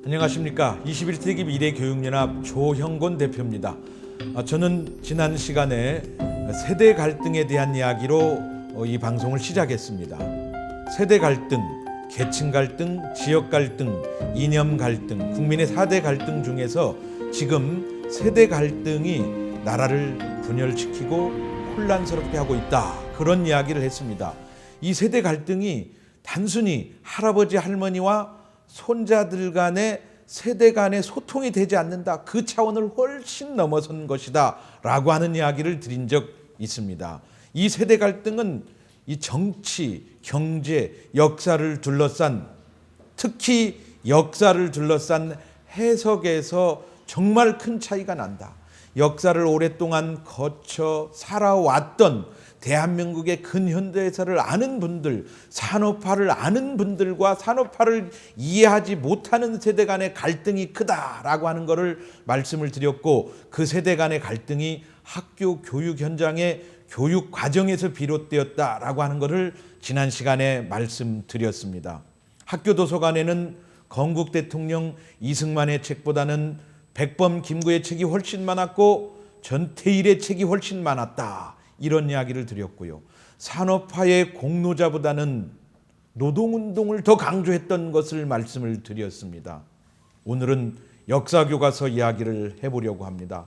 안녕하십니까. 21세기 미래교육연합 조형곤 대표입니다. 저는 지난 시간에 세대 갈등에 대한 이야기로 이 방송을 시작했습니다. 세대 갈등, 계층 갈등, 지역 갈등, 이념 갈등, 국민의 4대 갈등 중에서 지금 세대 갈등이 나라를 분열시키고 혼란스럽게 하고 있다. 그런 이야기를 했습니다. 이 세대 갈등이 단순히 할아버지 할머니와 손자들 간의 세대 간의 소통이 되지 않는다. 그 차원을 훨씬 넘어선 것이다 라고 하는 이야기를 드린 적 있습니다. 이 세대 갈등은 이 정치, 경제, 역사를 둘러싼, 특히 역사를 둘러싼 해석에서 정말 큰 차이가 난다. 역사를 오랫동안 거쳐 살아왔던 대한민국의 근현대사를 아는 분들, 산업화를 아는 분들과 산업화를 이해하지 못하는 세대 간의 갈등이 크다라고 하는 것을 말씀을 드렸고, 그 세대 간의 갈등이 학교 교육 현장의 교육 과정에서 비롯되었다라고 하는 것을 지난 시간에 말씀드렸습니다. 학교 도서관에는 건국 대통령 이승만의 책보다는 백범 김구의 책이 훨씬 많았고 전태일의 책이 훨씬 많았다. 이런 이야기를 드렸고요. 산업화의 공로자보다는 노동운동을 더 강조했던 것을 말씀을 드렸습니다. 오늘은 역사교과서 이야기를 해보려고 합니다.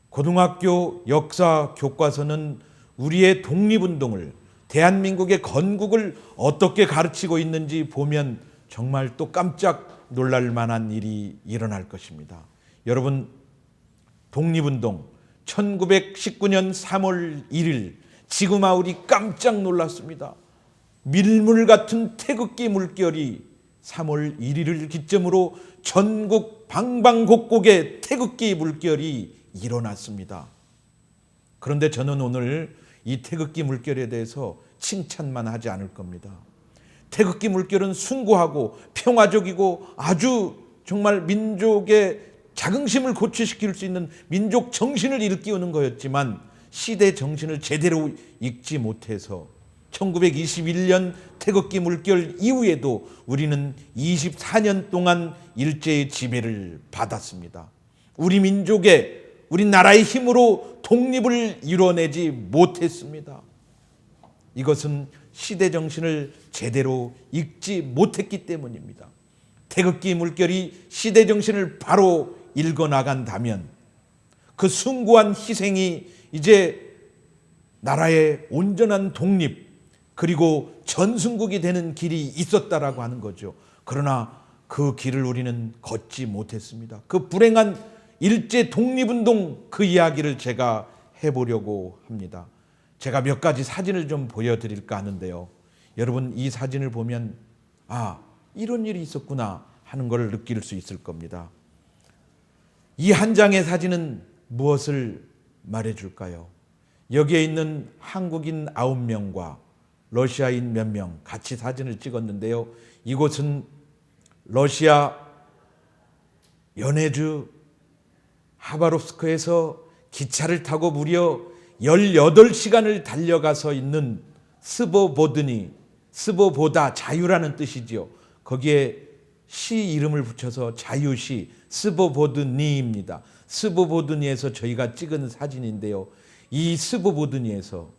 고등학교 역사 교과서는 우리의 독립운동을, 대한민국의 건국을 어떻게 가르치고 있는지 보면 정말 또 깜짝 놀랄 만한 일이 일어날 것입니다. 여러분, 독립운동 1919년 3월 1일 지구마을이 깜짝 놀랐습니다. 밀물 같은 태극기 물결이 3월 1일을 기점으로 전국 방방곡곡에 태극기 물결이 일어났습니다. 그런데 저는 오늘 이 태극기 물결에 대해서 칭찬만 하지 않을 겁니다. 태극기 물결은 숭고하고 평화적이고 아주 정말 민족의 자긍심을 고취시킬 수 있는 민족 정신을 일깨우는 거였지만 시대 정신을 제대로 읽지 못해서 1921년 태극기 물결 이후에도 우리는 24년 동안 일제의 지배를 받았습니다. 우리 민족의, 우리 나라의 힘으로 독립을 이뤄내지 못했습니다. 이것은 시대 정신을 제대로 읽지 못했기 때문입니다. 태극기 물결이 시대 정신을 바로 읽어나간다면 그 숭고한 희생이 이제 나라의 온전한 독립 그리고 전승국이 되는 길이 있었다라고 하는 거죠. 그러나 그 길을 우리는 걷지 못했습니다. 그 불행한 일제 독립운동 그 이야기를 제가 해보려고 합니다. 제가 몇 가지 사진을 좀 보여드릴까 하는데요. 여러분, 이 사진을 보면 이런 일이 있었구나 하는 것을 느낄 수 있을 겁니다. 이 한 장의 사진은 무엇을 말해줄까요? 여기에 있는 한국인 9명과 러시아인 몇 명 같이 사진을 찍었는데요. 이곳은 러시아 연해주 하바롭스크에서 기차를 타고 무려 18시간을 달려가서 있는 스보보드니, 스보보다 자유라는 뜻이지요. 거기에 시 이름을 붙여서 자유시 스보보드니입니다. 스보보드니에서 저희가 찍은 사진인데요. 이 스보보드니에서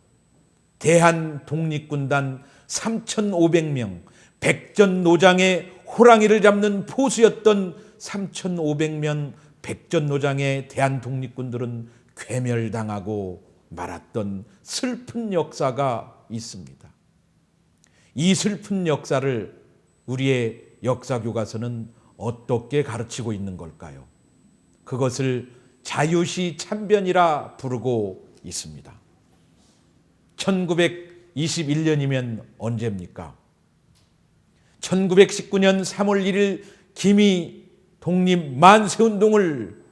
대한독립군단 3,500명, 백전노장의 호랑이를 잡는 포수였던 3,500명 백전노장의 대한독립군들은 괴멸당하고 말았던 슬픈 역사가 있습니다. 이 슬픈 역사를 우리의 역사교과서는 어떻게 가르치고 있는 걸까요? 그것을 자유시 참변이라 부르고 있습니다. 1921년이면 언제입니까? 1919년 3월 1일 김이 독립 만세운동을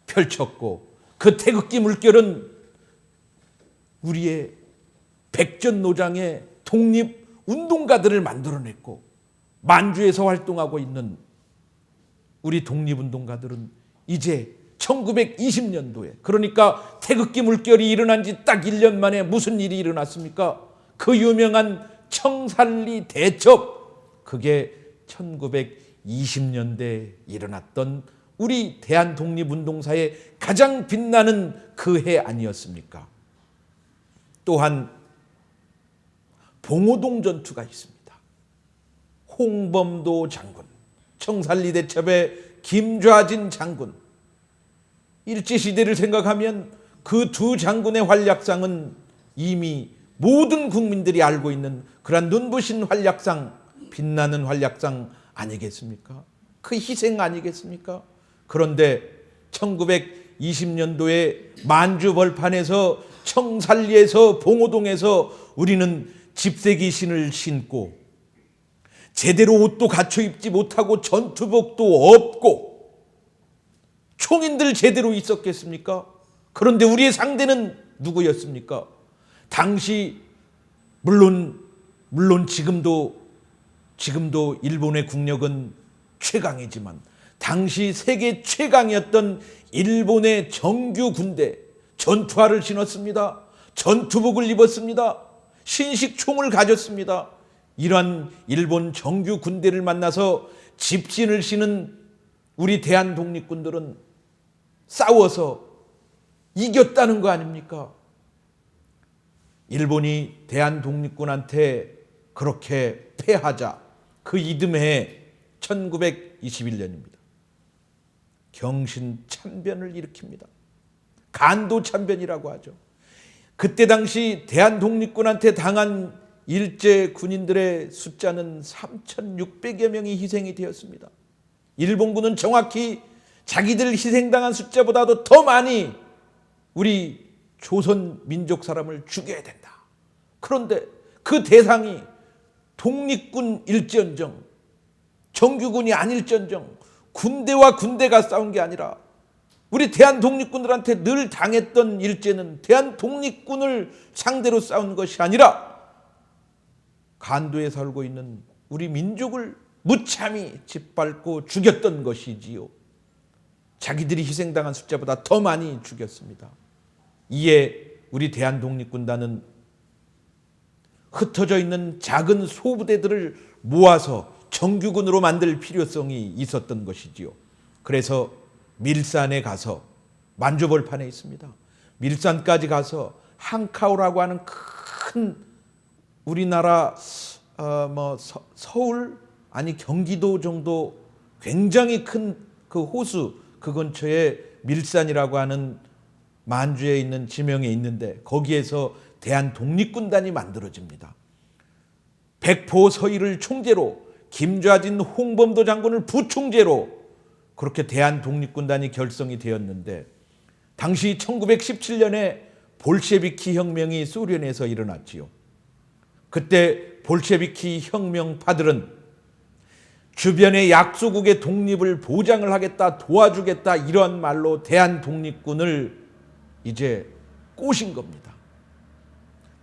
펼쳤고 그 태극기 물결은 우리의 백전노장의 독립운동가들을 만들어냈고 만주에서 활동하고 있는 우리 독립운동가들은 이제 1920년도에, 그러니까 태극기 물결이 일어난 지 딱 1년 만에 무슨 일이 일어났습니까? 그 유명한 청산리 대첩, 그게 1920년대에 일어났던 우리 대한독립운동사의 가장 빛나는 그 해 아니었습니까? 또한 봉오동 전투가 있습니다. 홍범도 장군, 청산리대첩의 김좌진 장군. 일제시대를 생각하면 그 두 장군의 활약상은 이미 모든 국민들이 알고 있는 그런 눈부신 활약상, 빛나는 활약상 아니겠습니까? 그 희생 아니겠습니까? 그런데 1920년도에 만주벌판에서, 청산리에서, 봉오동에서 우리는 집세기신을 신고 제대로 옷도 갖춰 입지 못하고 전투복도 없고 총인들 제대로 있었겠습니까? 그런데 우리의 상대는 누구였습니까? 당시 물론 지금도 일본의 국력은 최강이지만 당시 세계 최강이었던 일본의 정규 군대, 전투화를 신었습니다. 전투복을 입었습니다. 신식총을 가졌습니다. 이러한 일본 정규 군대를 만나서 집신을 신은 우리 대한독립군들은 싸워서 이겼다는 거 아닙니까? 일본이 대한독립군한테 그렇게 패하자 그 이듬해 1921년입니다. 경신참변을 일으킵니다. 간도참변이라고 하죠. 그때 당시 대한독립군한테 당한 일제 군인들의 숫자는 3,600여 명이 희생이 되었습니다. 일본군은 정확히 자기들 희생당한 숫자보다도 더 많이 우리 조선 민족 사람을 죽여야 된다. 그런데 그 대상이 독립군 일지언정, 정규군이 아닐지언정 군대와 군대가 싸운 게 아니라 우리 대한독립군들한테 늘 당했던 일제는 대한독립군을 상대로 싸운 것이 아니라 간도에 살고 있는 우리 민족을 무참히 짓밟고 죽였던 것이지요. 자기들이 희생당한 숫자보다 더 많이 죽였습니다. 이에 우리 대한독립군단은 흩어져 있는 작은 소부대들을 모아서 정규군으로 만들 필요성이 있었던 것이지요. 그래서 밀산에 가서, 만주벌판에 있습니다. 밀산까지 가서 한카오라고 하는 큰 우리나라 서울 아니 경기도 정도 굉장히 큰 그 호수 그 근처에 밀산이라고 하는 만주에 있는 지명에 있는데 거기에서 대한독립군단이 만들어집니다. 백포 서희를 총재로, 김좌진 홍범도 장군을 부총재로 그렇게 대한독립군단이 결성이 되었는데 당시 1917년에 볼셰비키 혁명이 소련에서 일어났지요. 그때 볼셰비키 혁명파들은 주변의 약소국의 독립을 보장을 하겠다, 도와주겠다 이런 말로 대한독립군을 이제 꼬신 겁니다.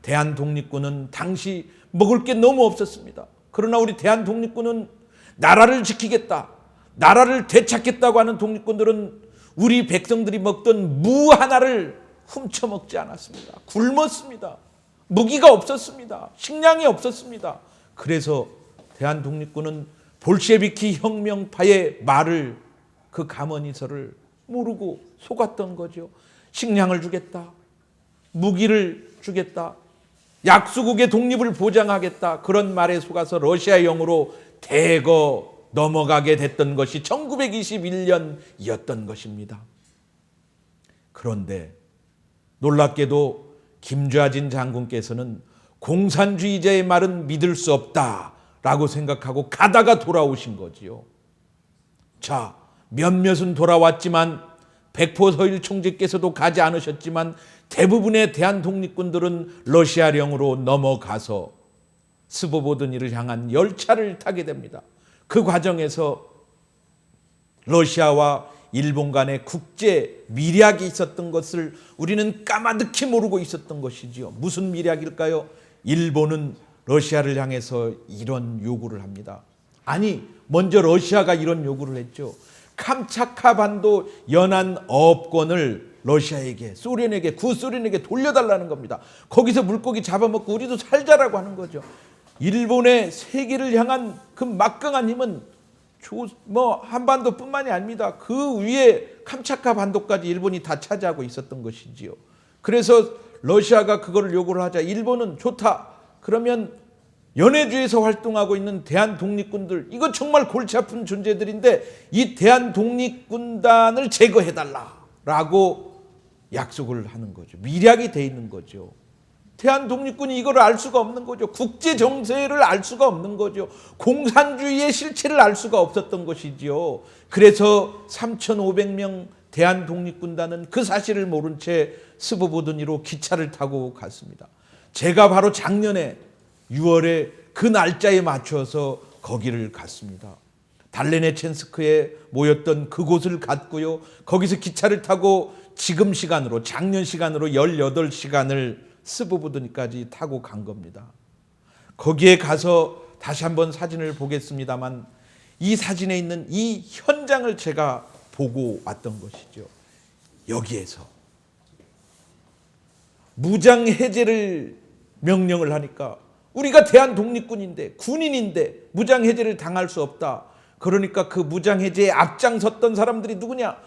대한독립군은 당시 먹을 게 너무 없었습니다. 그러나 우리 대한독립군은 나라를 지키겠다, 나라를 되찾겠다고 하는 독립군들은 우리 백성들이 먹던 무 하나를 훔쳐먹지 않았습니다. 굶었습니다. 무기가 없었습니다. 식량이 없었습니다. 그래서 대한독립군은 볼셰비키 혁명파의 말을, 그 가머니서를 모르고 속았던 거죠. 식량을 주겠다, 무기를 주겠다, 약소국의 독립을 보장하겠다, 그런 말에 속아서 러시아형으로 대거 넘어가게 됐던 것이 1921년이었던 것입니다. 그런데 놀랍게도 김좌진 장군께서는 공산주의자의 말은 믿을 수 없다라고 생각하고 가다가 돌아오신 거지요. 자, 몇몇은 돌아왔지만 백포서일 총재께서도 가지 않으셨지만 대부분의 대한독립군들은 러시아령으로 넘어가서 스보보드니를 향한 열차를 타게 됩니다. 그 과정에서 러시아와 일본 간의 국제 밀약이 있었던 것을 우리는 까마득히 모르고 있었던 것이지요. 무슨 밀약일까요? 일본은 러시아를 향해서 이런 요구를 합니다. 아니, 먼저 러시아가 이런 요구를 했죠. 캄차카 반도 연안 어업권을 러시아에게, 소련에게, 구소련에게 돌려달라는 겁니다. 거기서 물고기 잡아먹고 우리도 살자라고 하는 거죠. 일본의 세계를 향한 그 막강한 힘은 한반도뿐만이 아닙니다. 그 위에 캄차카 반도까지 일본이 다 차지하고 있었던 것이지요. 그래서 러시아가 그거를 요구를 하자 일본은 좋다. 그러면 연해주에서 활동하고 있는 대한독립군들, 이거 정말 골치 아픈 존재들인데 이 대한독립군단을 제거해달라라고 약속을 하는 거죠. 밀약이 돼 있는 거죠. 대한독립군이 이걸 알 수가 없는 거죠. 국제 정세를 알 수가 없는 거죠. 공산주의의 실체를 알 수가 없었던 것이지요. 그래서 3,500명 대한독립군단은 그 사실을 모른 채 스보보드니로 기차를 타고 갔습니다. 제가 바로 작년에 6월에 그 날짜에 맞춰서 거기를 갔습니다. 달레네첸스크에 모였던 그곳을 갔고요. 거기서 기차를 타고 지금 시간으로, 작년 시간으로 18시간을 스보보드니까지 타고 간 겁니다. 거기에 가서 다시 한번 사진을 보겠습니다만 이 사진에 있는 이 현장을 제가 보고 왔던 것이죠. 여기에서 무장 해제를 명령을 하니까 우리가 대한독립군인데 군인인데 무장 해제를 당할 수 없다. 그러니까 그 무장 해제에 앞장섰던 사람들이 누구냐?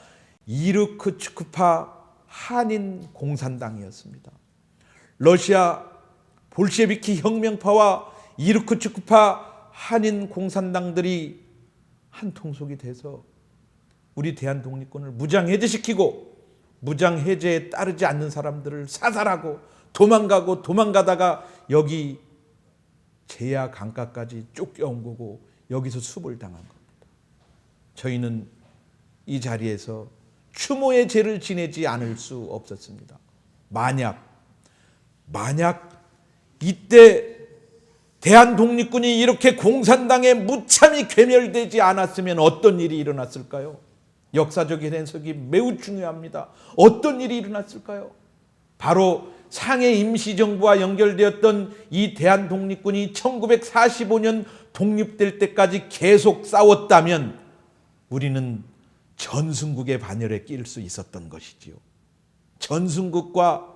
이르크츠크파 한인 공산당이었습니다. 러시아 볼셰비키 혁명파와 이르크츠크파 한인 공산당들이 한 통속이 돼서 우리 대한독립군을 무장 해제시키고 무장 해제에 따르지 않는 사람들을 사살하고 도망가다가 여기 제야 강가까지 쫓겨온 거고 여기서 수벌 당한 겁니다. 저희는 이 자리에서 추모의 제를 지내지 않을 수 없었습니다. 만약 이때 대한독립군이 이렇게 공산당에 무참히 괴멸되지 않았으면 어떤 일이 일어났을까요? 역사적인 해석이 매우 중요합니다. 어떤 일이 일어났을까요? 바로 상해 임시정부와 연결되었던 이 대한독립군이 1945년 독립될 때까지 계속 싸웠다면 우리는 전순국의 반열에 끼일 수 있었던 것이지요. 전순국과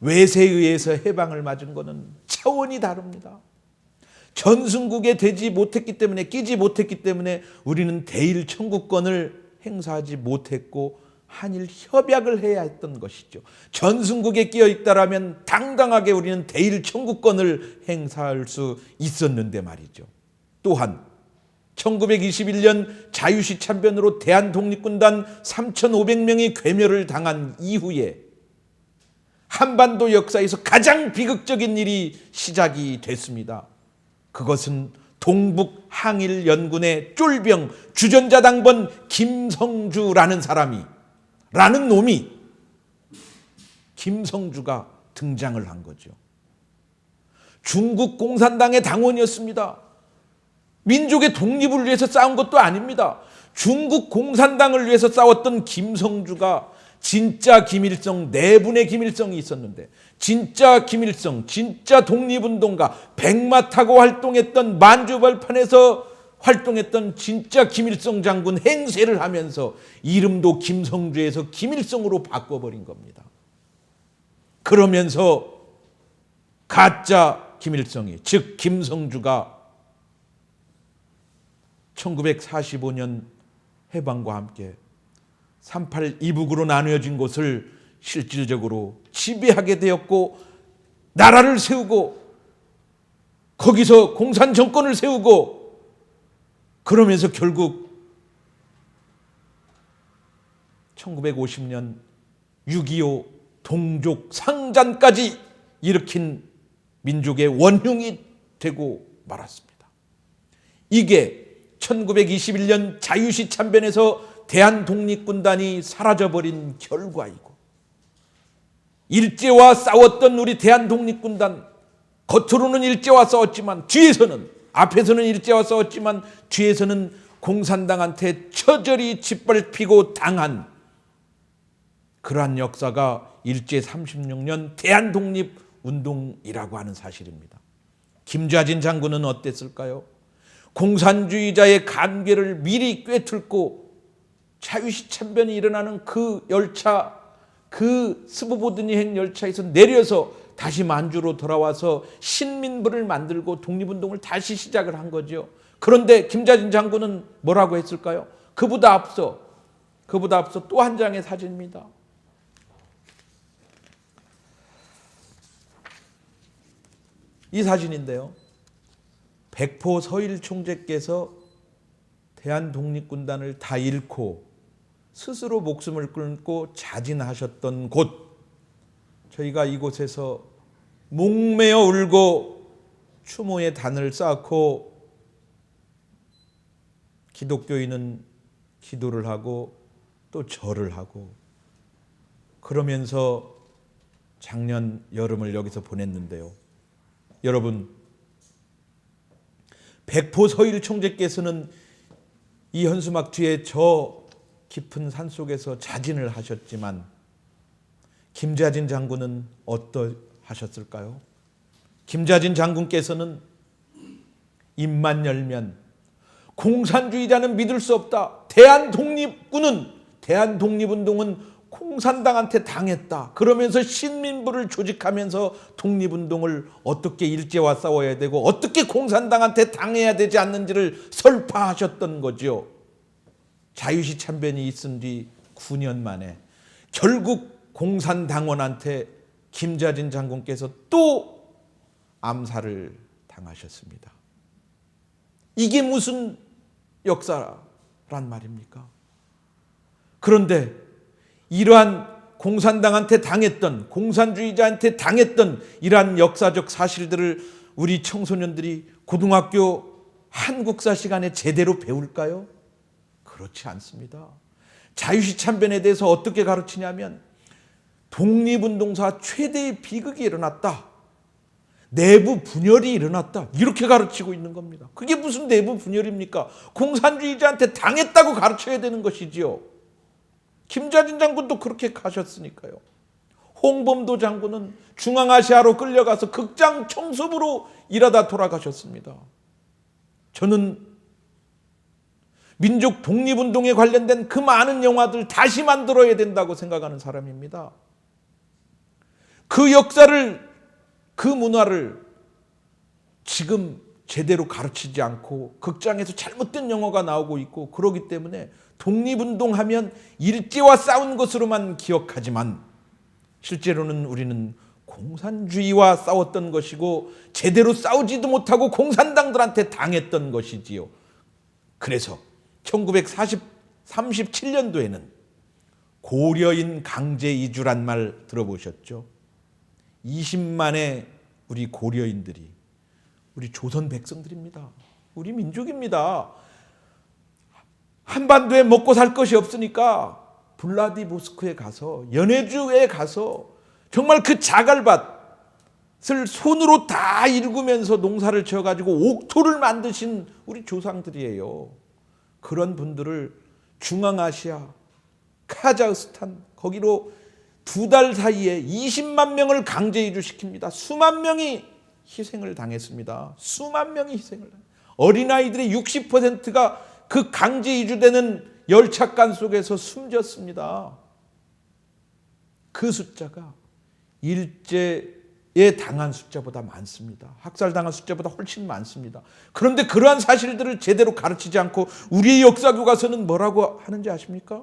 외세에 의해서 해방을 맞은 것은 차원이 다릅니다. 전순국에 끼지 못했기 때문에 우리는 대일 청구권을 행사하지 못했고 한일 협약을 해야 했던 것이죠. 전순국에 끼어 있다라면 당당하게 우리는 대일 청구권을 행사할 수 있었는데 말이죠. 또한 1921년 자유시 참변으로 대한독립군단 3,500명이 괴멸을 당한 이후에 한반도 역사에서 가장 비극적인 일이 시작이 됐습니다. 그것은 동북 항일 연군의 쫄병 주전자 당번 김성주라는 놈이 김성주가 등장을 한 거죠. 중국 공산당의 당원이었습니다. 민족의 독립을 위해서 싸운 것도 아닙니다. 중국 공산당을 위해서 싸웠던 김성주가 진짜 김일성, 내분의 김일성이 있었는데 진짜 김일성, 진짜 독립운동가, 백마 타고 활동했던 만주벌판에서 활동했던 진짜 김일성 장군 행세를 하면서 이름도 김성주에서 김일성으로 바꿔버린 겁니다. 그러면서 가짜 김일성이, 즉 김성주가 1945년 해방과 함께 38 이북으로 나누어진 곳을 실질적으로 지배하게 되었고 나라를 세우고 거기서 공산 정권을 세우고 그러면서 결국 1950년 6.25 동족 상잔까지 일으킨 민족의 원흉이 되고 말았습니다. 이게 1921년 자유시 참변에서 대한독립군단이 사라져버린 결과이고 일제와 싸웠던 우리 대한독립군단 겉으로는 일제와 싸웠지만 앞에서는 일제와 싸웠지만 뒤에서는 공산당한테 처절히 짓밟히고 당한 그러한 역사가 일제 36년 대한독립운동이라고 하는 사실입니다. 김좌진 장군은 어땠을까요? 공산주의자의 간계를 미리 꿰뚫고 자유시 참변이 일어나는 그 열차, 그 스보보드니행 열차에서 내려서 다시 만주로 돌아와서 신민부를 만들고 독립운동을 다시 시작을 한 거죠. 그런데 김자진 장군은 뭐라고 했을까요? 그보다 앞서 또 한 장의 사진입니다. 이 사진인데요. 백포 서일 총재께서 대한독립군단을 다 잃고 스스로 목숨을 끊고 자진하셨던 곳, 저희가 이곳에서 목매어 울고 추모의 단을 쌓고 기독교인은 기도를 하고 또 절을 하고 그러면서 작년 여름을 여기서 보냈는데요. 여러분, 백포 서일 총재께서는 이 현수막 뒤에 저 깊은 산속에서 자진을 하셨지만 김자진 장군은 어떠하셨을까요? 김자진 장군께서는 입만 열면 공산주의자는 믿을 수 없다. 대한독립운동은 공산당한테 당했다. 그러면서 신민부를 조직하면서 독립운동을 어떻게 일제와 싸워야 되고 어떻게 공산당한테 당해야 되지 않는지를 설파하셨던 거죠. 자유시 참변이 있은 뒤 9년 만에 결국 공산당원한테 김자진 장군께서 또 암살을 당하셨습니다. 이게 무슨 역사란 말입니까? 그런데 이러한 공산당한테 당했던, 공산주의자한테 당했던 이러한 역사적 사실들을 우리 청소년들이 고등학교 한국사 시간에 제대로 배울까요? 그렇지 않습니다. 자유시 참변에 대해서 어떻게 가르치냐면 독립운동사 최대의 비극이 일어났다. 내부 분열이 일어났다. 이렇게 가르치고 있는 겁니다. 그게 무슨 내부 분열입니까? 공산주의자한테 당했다고 가르쳐야 되는 것이지요. 김자진 장군도 그렇게 가셨으니까요. 홍범도 장군은 중앙아시아로 끌려가서 극장 청소부로 일하다 돌아가셨습니다. 저는 민족 독립운동에 관련된 그 많은 영화들 다시 만들어야 된다고 생각하는 사람입니다. 그 역사를, 그 문화를 지금 제대로 가르치지 않고 극장에서 잘못된 영화가 나오고 있고 그러기 때문에 독립운동하면 일제와 싸운 것으로만 기억하지만 실제로는 우리는 공산주의와 싸웠던 것이고 제대로 싸우지도 못하고 공산당들한테 당했던 것이지요. 그래서 1937년도에는 고려인 강제 이주란 말 들어보셨죠? 20만의 우리 고려인들이 우리 조선 백성들입니다. 우리 민족입니다. 한반도에 먹고 살 것이 없으니까 블라디보스토크에 가서, 연해주에 가서 정말 그 자갈밭을 손으로 다 일구면서 농사를 지어가지고 옥토를 만드신 우리 조상들이에요. 그런 분들을 중앙아시아, 카자흐스탄 거기로 2달 사이에 20만 명을 강제 이주시킵니다. 수만 명이 희생을 당했습니다. 수만 명이 희생을 당했습니다. 어린아이들의 60%가 그 강제 이주되는 열차간 속에서 숨졌습니다. 그 숫자가 일제에 당한 숫자보다 많습니다. 학살당한 숫자보다 훨씬 많습니다. 그런데 그러한 사실들을 제대로 가르치지 않고 우리의 역사교과서는 뭐라고 하는지 아십니까?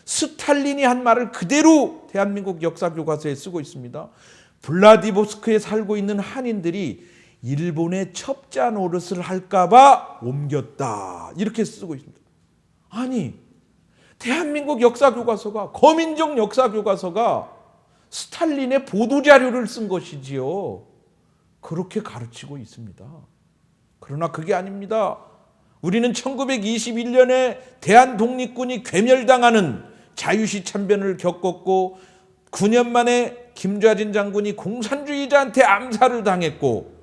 스탈린이 한 말을 그대로 대한민국 역사교과서에 쓰고 있습니다. 블라디보스토크에 살고 있는 한인들이 일본의 첩자 노릇을 할까봐 옮겼다. 이렇게 쓰고 있습니다. 아니, 대한민국 역사교과서가, 거민족 역사교과서가 스탈린의 보도자료를 쓴 것이지요. 그렇게 가르치고 있습니다. 그러나 그게 아닙니다. 우리는 1921년에 대한독립군이 괴멸당하는 자유시 참변을 겪었고 9년 만에 김자진 장군이 공산주의자한테 암살을 당했고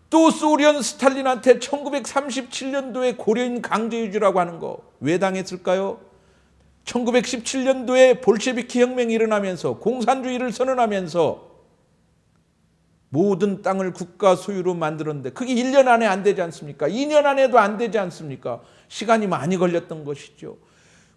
또 소련 스탈린한테 1937년도에 고려인 강제이주라고 하는 거 왜 당했을까요? 1917년도에 볼셰비키 혁명이 일어나면서 공산주의를 선언하면서 모든 땅을 국가 소유로 만들었는데 그게 1년 안에 안 되지 않습니까? 2년 안에도 안 되지 않습니까? 시간이 많이 걸렸던 것이죠.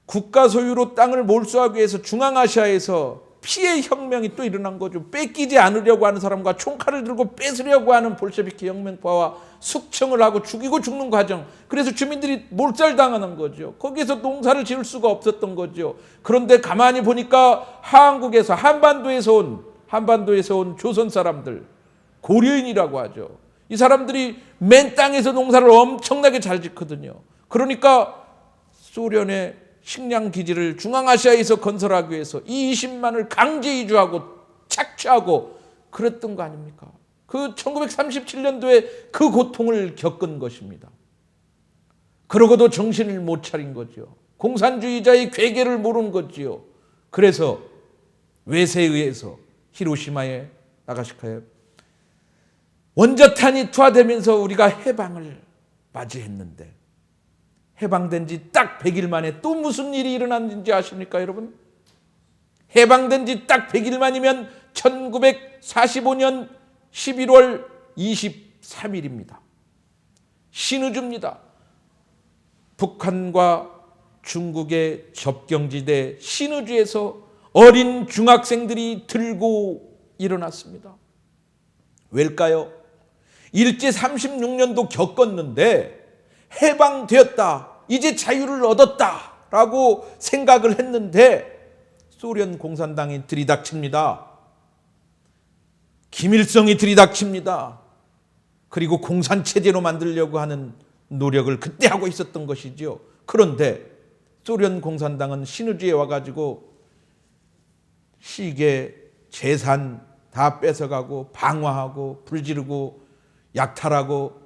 국가 소유로 땅을 몰수하기 위해서 중앙아시아에서 피해 혁명이 또 일어난 거죠. 뺏기지 않으려고 하는 사람과 총칼을 들고 뺏으려고 하는 볼셰비키 혁명파와 숙청을 하고 죽이고 죽는 과정. 그래서 주민들이 몰살당하는 거죠. 거기에서 농사를 지을 수가 없었던 거죠. 그런데 가만히 보니까 한국에서 한반도에서 온 조선 사람들, 고려인이라고 하죠. 이 사람들이 맨 땅에서 농사를 엄청나게 잘 짓거든요. 그러니까 소련의 식량 기지를 중앙아시아에서 건설하기 위해서 이 20만을 강제 이주하고 착취하고 그랬던 거 아닙니까? 그 1937년도에 그 고통을 겪은 것입니다. 그러고도 정신을 못 차린 거죠. 공산주의자의 괴계를 모르는 거지요. 그래서 외세에 의해서 히로시마에 나가시카에 원자탄이 투하되면서 우리가 해방을 맞이했는데 해방된 지 딱 100일 만에 또 무슨 일이 일어났는지 아십니까, 여러분? 해방된 지 딱 100일 만이면 1945년 11월 23일입니다. 신의주입니다. 북한과 중국의 접경지대 신의주에서 어린 중학생들이 들고 일어났습니다. 왜일까요? 일제 36년도 겪었는데 해방되었다, 이제 자유를 얻었다라고 생각을 했는데 소련 공산당이 들이닥칩니다. 김일성이 들이닥칩니다. 그리고 공산체제로 만들려고 하는 노력을 그때 하고 있었던 것이죠. 그런데 소련 공산당은 신의주에 와가지고 시계, 재산 다 뺏어가고 방화하고 불지르고 약탈하고,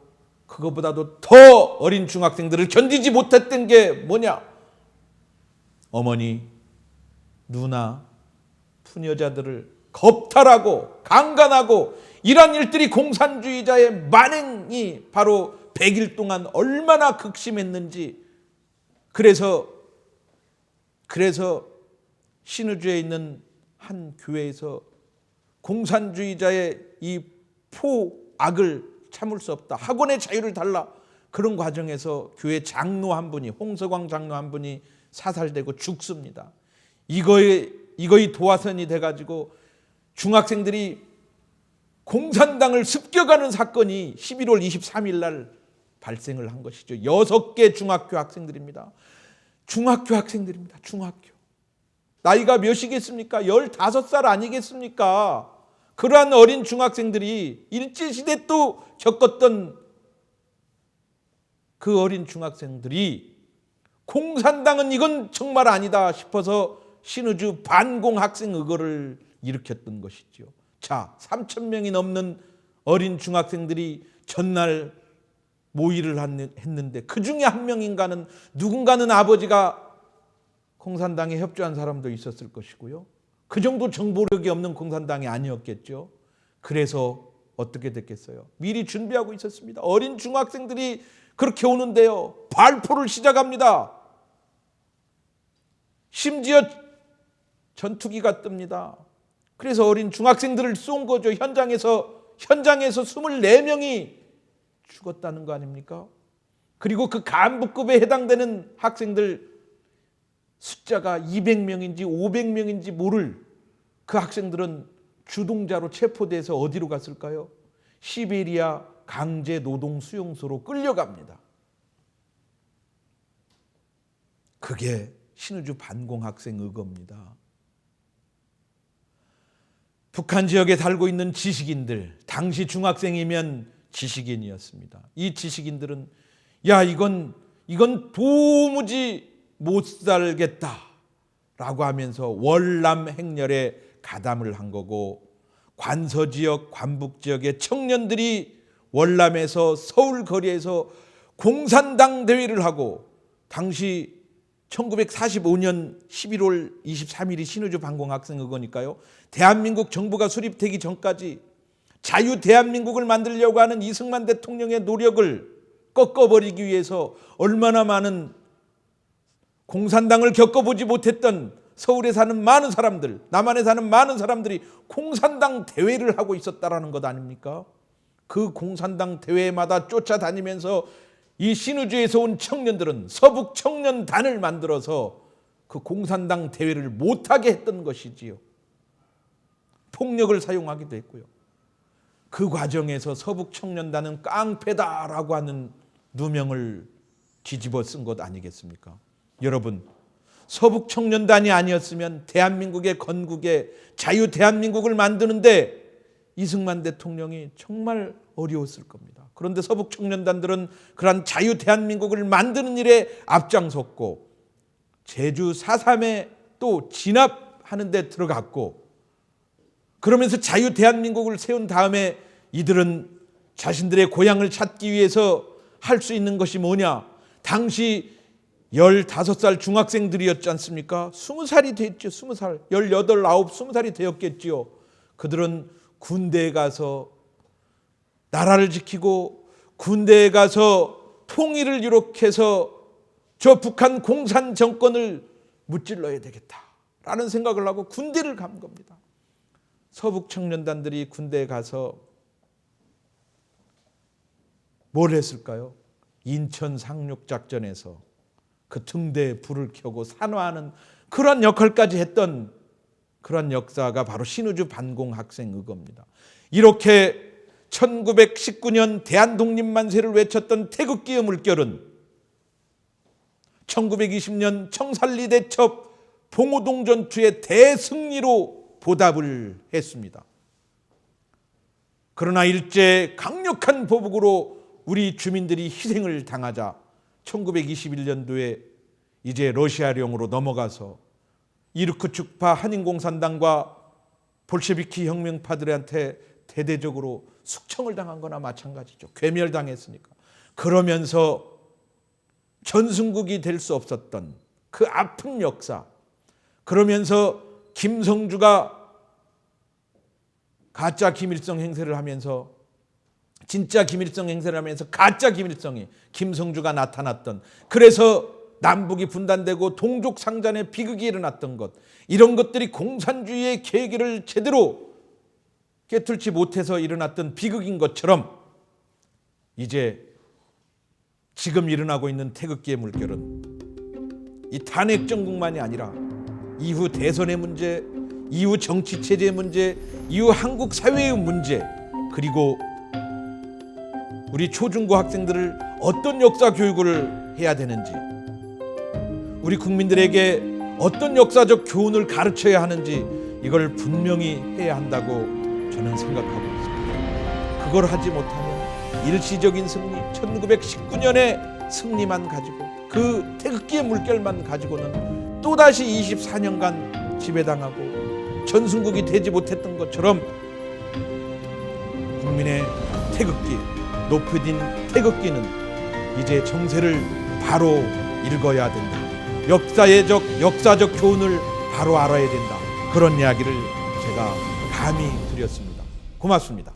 그것보다도 더 어린 중학생들을 견디지 못했던 게 뭐냐? 어머니, 누나, 푸녀자들을 겁탈하고 강간하고, 이런 일들이 공산주의자의 만행이 바로 100일 동안 얼마나 극심했는지. 그래서 신의주에 있는 한 교회에서 공산주의자의 이 포악을 참을 수 없다, 학원의 자유를 달라, 그런 과정에서 교회 장로 한 분이, 홍서광 장로 한 분이 사살되고 죽습니다. 이거의 도화선이 돼가지고 중학생들이 공산당을 습격하는 사건이 11월 23일 날 발생을 한 것이죠. 6개 중학교 학생들입니다. 중학교. 나이가 몇이겠습니까? 15살 아니겠습니까? 그러한 어린 중학생들이 일제시대 또 겪었던 그 어린 중학생들이 공산당은 이건 정말 아니다 싶어서 신의주 반공학생의거를 일으켰던 것이죠. 자, 3,000명이 넘는 어린 중학생들이 전날 모의를 했는데 그 중에 한 명인가는, 누군가는 아버지가 공산당에 협조한 사람도 있었을 것이고요. 그 정도 정보력이 없는 공산당이 아니었겠죠. 그래서 어떻게 됐겠어요? 미리 준비하고 있었습니다. 어린 중학생들이 그렇게 오는데요, 발포를 시작합니다. 심지어 전투기가 뜹니다. 그래서 어린 중학생들을 쏜 거죠. 현장에서 24명이 죽었다는 거 아닙니까? 그리고 그 간부급에 해당되는 학생들 숫자가 200명인지 500명인지 모를 그 학생들은 주동자로 체포돼서 어디로 갔을까요? 시베리아 강제 노동 수용소로 끌려갑니다. 그게 신의주 반공학생 의거입니다. 북한 지역에 살고 있는 지식인들, 당시 중학생이면 지식인이었습니다. 이 지식인들은 야, 이건 도무지 못 살겠다라고 하면서 월남 행렬에 가담을 한 거고, 관서지역, 관북지역의 청년들이 월남에서 서울 거리에서 공산당 대회를 하고, 당시 1945년 11월 23일이 신의주 반공학생의거니까요. 대한민국 정부가 수립되기 전까지 자유 대한민국을 만들려고 하는 이승만 대통령의 노력을 꺾어버리기 위해서 얼마나 많은 공산당을 겪어보지 못했던 서울에 사는 많은 사람들, 남한에 사는 많은 사람들이 공산당 대회를 하고 있었다라는 것 아닙니까? 그 공산당 대회마다 쫓아다니면서 이 신의주에서 온 청년들은 서북 청년단을 만들어서 그 공산당 대회를 못하게 했던 것이지요. 폭력을 사용하기도 했고요. 그 과정에서 서북청년단은 깡패다라고 하는 누명을 뒤집어 쓴 것 아니겠습니까? 여러분, 서북청년단이 아니었으면 대한민국의 건국에 자유 대한민국을 만드는데 이승만 대통령이 정말 어려웠을 겁니다. 그런데 서북청년단들은 그러한 자유 대한민국을 만드는 일에 앞장섰고 제주 4.3에 또 진압하는 데 들어갔고, 그러면서 자유 대한민국을 세운 다음에 이들은 자신들의 고향을 찾기 위해서 할 수 있는 것이 뭐냐? 당시 15살 중학생들이었지 않습니까? 20살이 됐죠. 20살, 18, 19, 20살이 되었겠지요. 그들은 군대에 가서 나라를 지키고 군대에 가서 통일을 유력해서 저 북한 공산 정권을 무찔러야 되겠다라는 생각을 하고 군대를 간 겁니다. 서북 청년단들이 군대에 가서 뭘 했을까요? 인천 상륙작전에서 그 등대에 불을 켜고 산화하는 그런 역할까지 했던 그런 역사가 바로 신우주 반공학생의거입니다. 이렇게 1919년 대한독립만세를 외쳤던 태극기의 물결은 1920년 청산리 대첩 봉오동 전투의 대승리로 보답을 했습니다. 그러나 일제 강력한 보복으로 우리 주민들이 희생을 당하자 1921년도에 이제 러시아령으로 넘어가서 이르크축파 한인공산당과 볼셰비키 혁명파들한테 대대적으로 숙청을 당한 거나 마찬가지죠. 괴멸당했으니까. 그러면서 전승국이 될 수 없었던 그 아픈 역사, 그러면서 김성주가 가짜 김일성 행세를 하면서 진짜 김일성 행세를 하면서 가짜 김일성이 김성주가 나타났던, 그래서 남북이 분단되고 동족 상잔의 비극이 일어났던 것, 이런 것들이 공산주의의 계기를 제대로 깨뚫지 못해서 일어났던 비극인 것처럼 이제 지금 일어나고 있는 태극기의 물결은 이 탄핵 정국만이 아니라 이후 대선의 문제, 이후 정치체제의 문제, 이후 한국 사회의 문제, 그리고 우리 초중고 학생들을 어떤 역사 교육을 해야 되는지, 우리 국민들에게 어떤 역사적 교훈을 가르쳐야 하는지, 이걸 분명히 해야 한다고 저는 생각하고 있습니다. 그걸 하지 못하면 일시적인 승리, 1919년의 승리만 가지고, 그 태극기의 물결만 가지고는 또다시 24년간 지배당하고 전승국이 되지 못했던 것처럼 국민의 태극기, 높여진 태극기는 이제 정세를 바로 읽어야 된다. 역사적 교훈을 바로 알아야 된다. 그런 이야기를 제가 감히 드렸습니다. 고맙습니다.